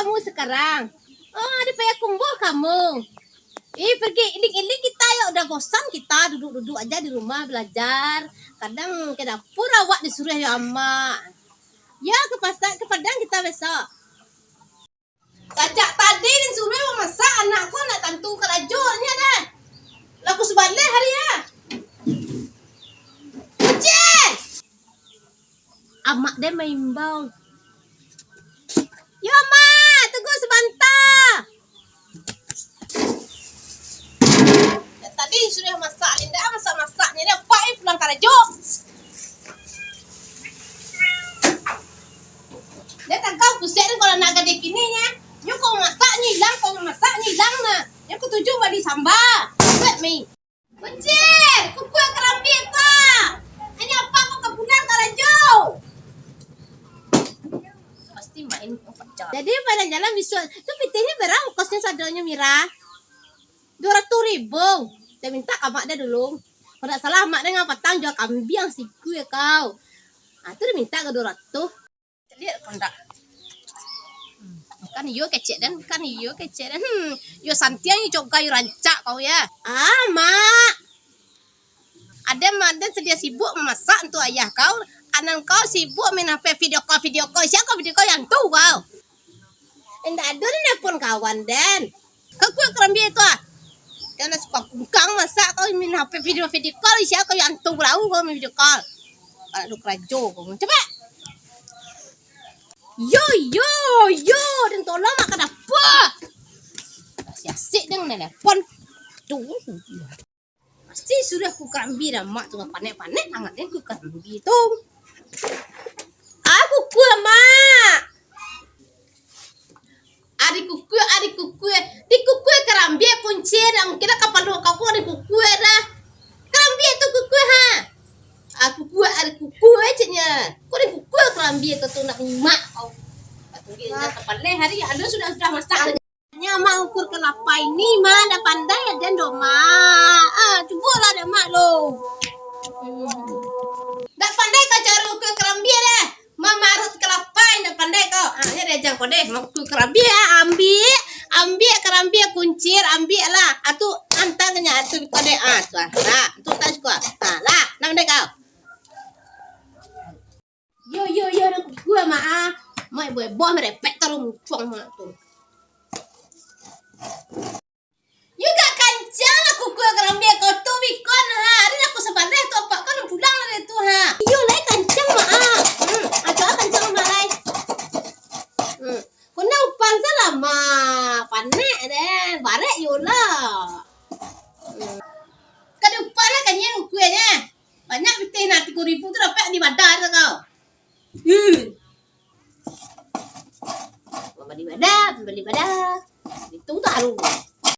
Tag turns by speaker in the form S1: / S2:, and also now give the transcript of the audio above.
S1: kamu sekarang? Oh, ada payah kumpul kamu. Pergi iling-iling kita ya, udah bosan kita duduk-duduk aja di rumah belajar. Kadang ke dapur awak disuruh ya ama. Ya ke pasar ke Padang kita besok. Sejak tadi disuruh memasak anakku nak tantu kerajanya dah. Laku sebalik hari ya. Cek. Amak dia maimbau. Ya mak, tunggu sebentar. Ya, tadi sudah masak Linda, masak-masaknya dia pakai pulang karajo. Dia tak kau pusing kalau nak gede kininya. Yo kau masaknya hilang, kau masaknya hilang nah. Yo ku tuju badi sambal. Buat mi. Kucing, kukuh kerambi tak. Ini apa kau kepunan karajo? Pasti main pecah. Jadi pada jalan visual. Tu pitihnya berapa kosnya sadonya Mira? 200.000. Dia minta mak dia dulu. Kalau tak salah mak dia ngapatang jual kambing siku ya kau. Tu dia minta ke 200. Lihat kondak. Kan iyo kecek dan yo santiang yo coba yo rancak kau ya. Mak. Ada sedia sibuk memasak untuk ayah kau. Anak kau sibuk main HP video call. Siapa video call yang tu kau? Enggak ada ni nelpon kawan dan. Kau kerambi itu ah. Jangan suka kungkang masak kau main HP video call. Siapa kau yang tu berau kau main video call. Kalau duk rajo kau coba. Yo, dan tolong mak kenapa? Asyik dengan nelpon. Tuh. Pasti sudah aku kerambi dah mak tu panek-panek sangat dia aku kerambi tu. Aku kuah mak. Adik kuku. Di kuku kerambi kunci dah kira kapal lu kau adik kuku dah. Kerambi tu kuku ha. Aku kuah adik kuku nya. Kau adik kuku kerambi tu nak mak kau. Tunggu kepala hari ada sudah masak. Mak ukur kelapa ini mah dah pandai ada dong mak. Cubalah dah mak lo. Dah pandai kau cara ukur kerambi dah. Mak marut kelapa dah pandai kau. Ni dia jang kau deh. Mak ukur kerambi ambil kerambi kuncir ambil lah. Atu antar kenya atu kau deh. Lah, tu tak suka. Lah, nak pandai kau. Yo gua mak Mak boh merepek taruh cuang mak tu. Juga kancang aku kerambi kau tu bikon ha. Hari aku sebalai tu apa kan pulang dari tu ha. Yo lai kancang mak. Ada kancang mak lai. Kena upan salah mak. Panek deh. Barek yo lah. Kada upan lah kanya ukunya. Banyak bitih nak 3.000 tu dapat di badar kau. Beli badak, itu taruh.